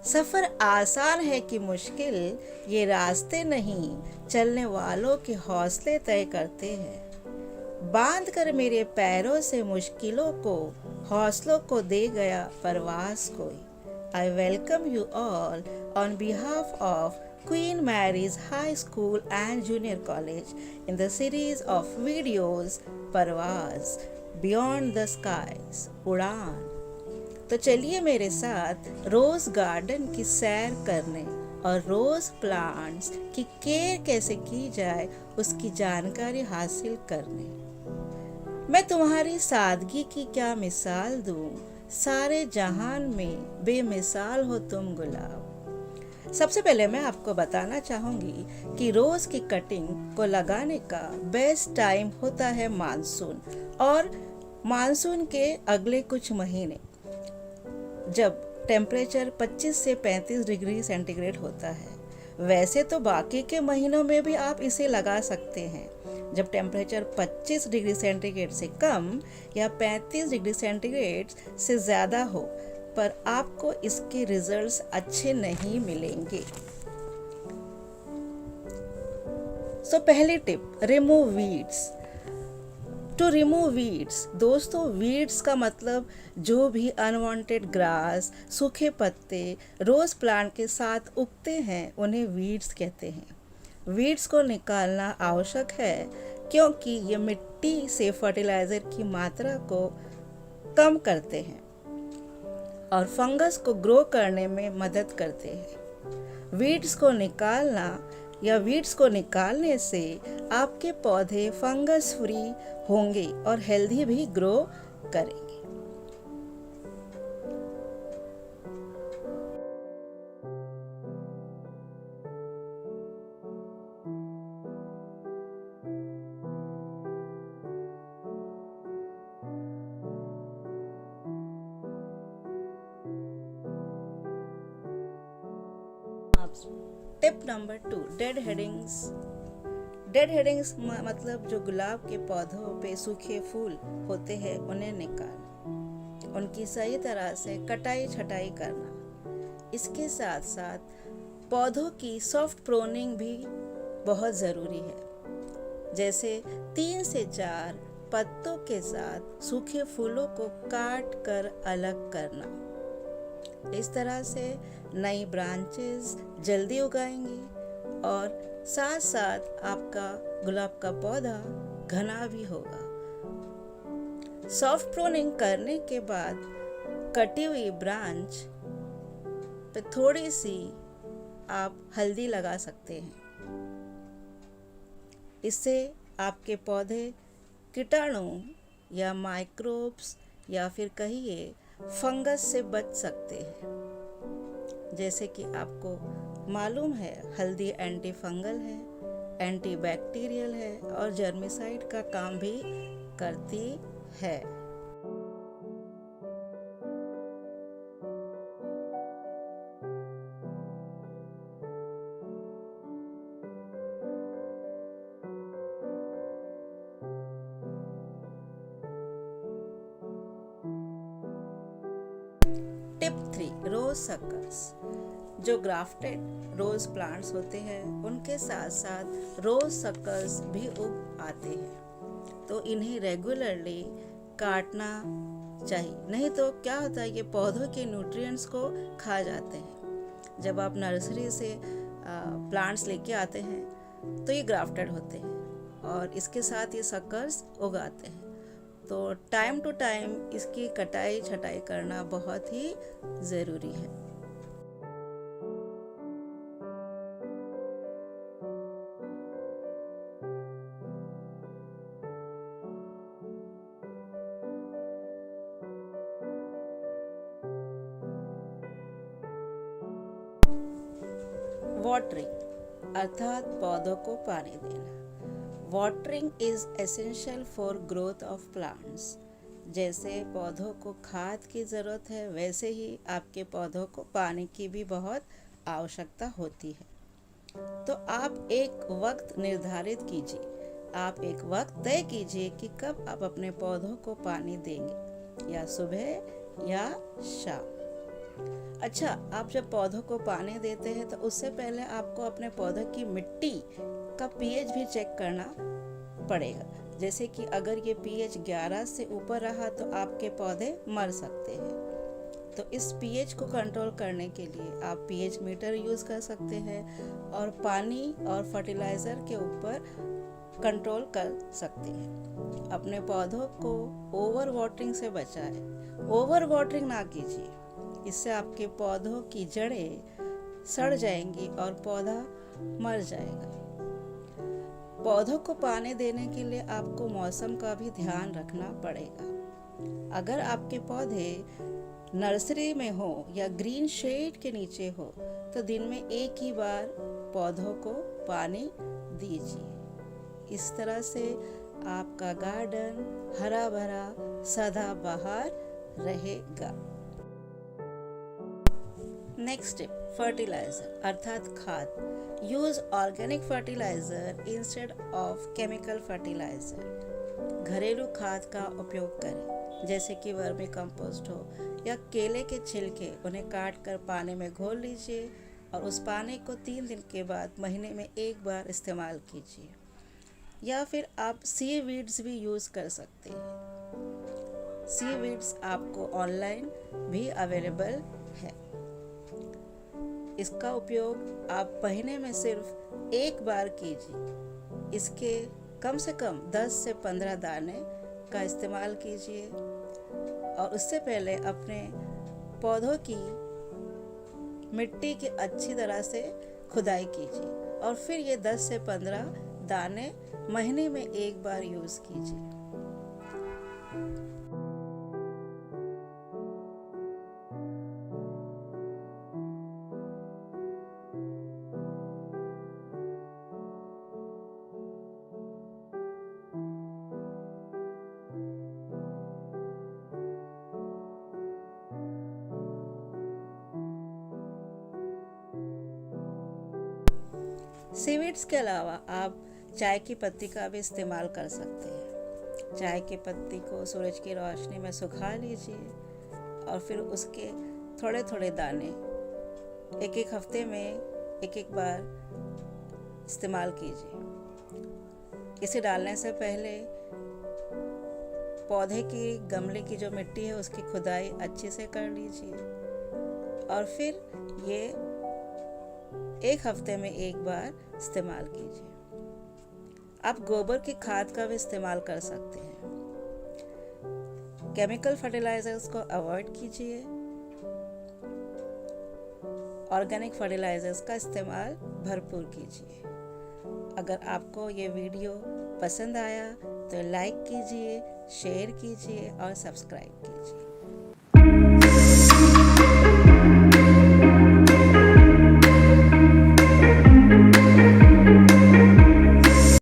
सफर आसान है कि मुश्किल, ये रास्ते नहीं चलने वालों के हौसले तय करते हैं। बांध कर मेरे पैरों से मुश्किलों को, हौसलों को दे गया परवास कोई। I welcome you all on behalf of Queen Mary's High School and Junior College in the series of videos परवाज़ Beyond the Skies उड़ान। तो चलिए मेरे साथ रोज गार्डन की सैर करने और रोज प्लांट्स की केयर कैसे की जाए उसकी जानकारी हासिल करने। मैं तुम्हारी सादगी की क्या मिसाल दूं, सारे जहान में बेमिसाल हो तुम गुलाब। सबसे पहले मैं आपको बताना चाहूँगी कि रोज़ की कटिंग को लगाने का बेस्ट टाइम होता है मानसून, और मानसून के अगले कुछ महीने जब टेम्परेचर 25 से 35 डिग्री सेंटीग्रेड होता है। वैसे तो बाकी के महीनों में भी आप इसे लगा सकते हैं जब टेम्परेचर 25 डिग्री सेंटीग्रेड से कम या 35 डिग्री सेंटीग्रेड से ज़्यादा हो, पर आपको इसके रिजल्ट्स अच्छे नहीं मिलेंगे। पहली tip, remove weeds. To remove weeds, दोस्तों वीड्स का मतलब जो भी अनवांटेड ग्रास, सूखे पत्ते रोज प्लांट के साथ उगते हैं उन्हें वीड्स कहते हैं। वीड्स को निकालना आवश्यक है क्योंकि ये मिट्टी से फर्टिलाइजर की मात्रा को कम करते हैं और फंगस को ग्रो करने में मदद करते हैं। वीड्स को निकालने से आपके पौधे फंगस फ्री होंगे और हेल्दी भी ग्रो करेंगे। Tip number 2, dead headings. Dead headings मतलब जो गुलाब के पौधों पे सूखे फूल होते हैं उन्हें निकाल उनकी सही तरह से कटाई छटाई करना। इसके साथ साथ पौधों की सॉफ्ट प्रोनिंग भी बहुत ज़रूरी है, जैसे 3 से 4 पत्तों के साथ सूखे फूलों को काट कर अलग करना। इस तरह से नई ब्रांचेस जल्दी उगाएंगी और साथ साथ आपका गुलाब का पौधा घना भी होगा। सॉफ्ट प्रूनिंग करने के बाद कटी हुई ब्रांच पे थोड़ी सी आप हल्दी लगा सकते हैं। इससे आपके पौधे कीटाणु या माइक्रोब्स या फिर कहिए फंगस से बच सकते हैं। जैसे कि आपको मालूम है हल्दी एंटी फंगल है, एंटी बैक्टीरियल है और जर्मिसाइड का काम भी करती है। टिप 3, रोज सकर्स। जो ग्राफ्टेड रोज प्लांट्स होते हैं उनके साथ साथ रोज सकर्स भी उग आते हैं, तो इन्हें रेगुलरली काटना चाहिए, नहीं तो क्या होता है ये पौधों के न्यूट्रिएंट्स को खा जाते हैं। जब आप नर्सरी से प्लांट्स लेके आते हैं तो ये ग्राफ्टेड होते हैं और इसके साथ ये सकर्स उगाते हैं, तो टाइम टू टाइम इसकी कटाई छटाई करना बहुत ही ज़रूरी है। वाटरिंग अर्थात पौधों को पानी देना। Watering is essential for growth of plants. जैसे पौधों को खाद की ज़रूरत है, वैसे ही आपके पौधों को पानी की भी बहुत आवश्यकता होती है। तो आप एक वक्त निर्धारित कीजिए, आप एक वक्त तय कीजिए कि कब आप अपने पौधों को पानी देंगे, या सुबह या शाम। अच्छा, आप जब पौधों को पानी देते हैं तो उससे पहले आपको अपने पौधों की मिट्टी का पीएच भी चेक करना पड़ेगा। जैसे कि अगर ये पीएच 11 से ऊपर रहा तो आपके पौधे मर सकते हैं। तो इस पीएच को कंट्रोल करने के लिए आप पीएच मीटर यूज़ कर सकते हैं और पानी और फर्टिलाइज़र के ऊपर कंट्रोल कर सकते हैं। अपने पौधों को ओवर वाटरिंग से बचाएं। ओवर वाटरिंग ना कीजिए, इससे आपके पौधों की जड़ें सड़ जाएंगी और पौधा मर जाएगा। पौधों को पानी देने के लिए आपको मौसम का भी ध्यान रखना पड़ेगा। अगर आपके पौधे नर्सरी में हो या ग्रीन शेड के नीचे हो तो दिन में एक ही बार पौधों को पानी दीजिए। इस तरह से आपका गार्डन हरा भरा सदाबहार रहेगा। नेक्स्ट टिप, फर्टिलाइजर अर्थात खाद। Use organic fertiliser instead of chemical fertiliser. घरेलू खाद का उपयोग करें, जैसे कि वर्मी कंपोस्ट हो या केले के छिलके, उन्हें काट कर पानी में घोल लीजिए और उस पानी को 3 दिन के बाद महीने में एक बार इस्तेमाल कीजिए। या फिर आप सीवीड्स भी यूज़ कर सकते हैं। सीवीड्स आपको ऑनलाइन भी अवेलेबल है। इसका उपयोग आप महीने में सिर्फ एक बार कीजिए। इसके कम से कम 10 से 15 दाने का इस्तेमाल कीजिए और उससे पहले अपने पौधों की मिट्टी की अच्छी तरह से खुदाई कीजिए और फिर ये 10 से 15 दाने महीने में एक बार यूज़ कीजिए। सीवीड्स के अलावा आप चाय की पत्ती का भी इस्तेमाल कर सकते हैं। चाय की पत्ती को सूरज की रोशनी में सुखा लीजिए और फिर उसके थोड़े थोड़े दाने एक एक हफ्ते में एक बार इस्तेमाल कीजिए। इसे डालने से पहले पौधे की गमले की जो मिट्टी है उसकी खुदाई अच्छे से कर लीजिए और फिर ये एक हफ्ते में एक बार इस्तेमाल कीजिए। आप गोबर की खाद का भी इस्तेमाल कर सकते हैं। केमिकल फर्टिलाइजर्स को अवॉइड कीजिए। ऑर्गेनिक फर्टिलाइजर्स का इस्तेमाल भरपूर कीजिए। अगर आपको ये वीडियो पसंद आया तो लाइक कीजिए, शेयर कीजिए और सब्सक्राइब कीजिए।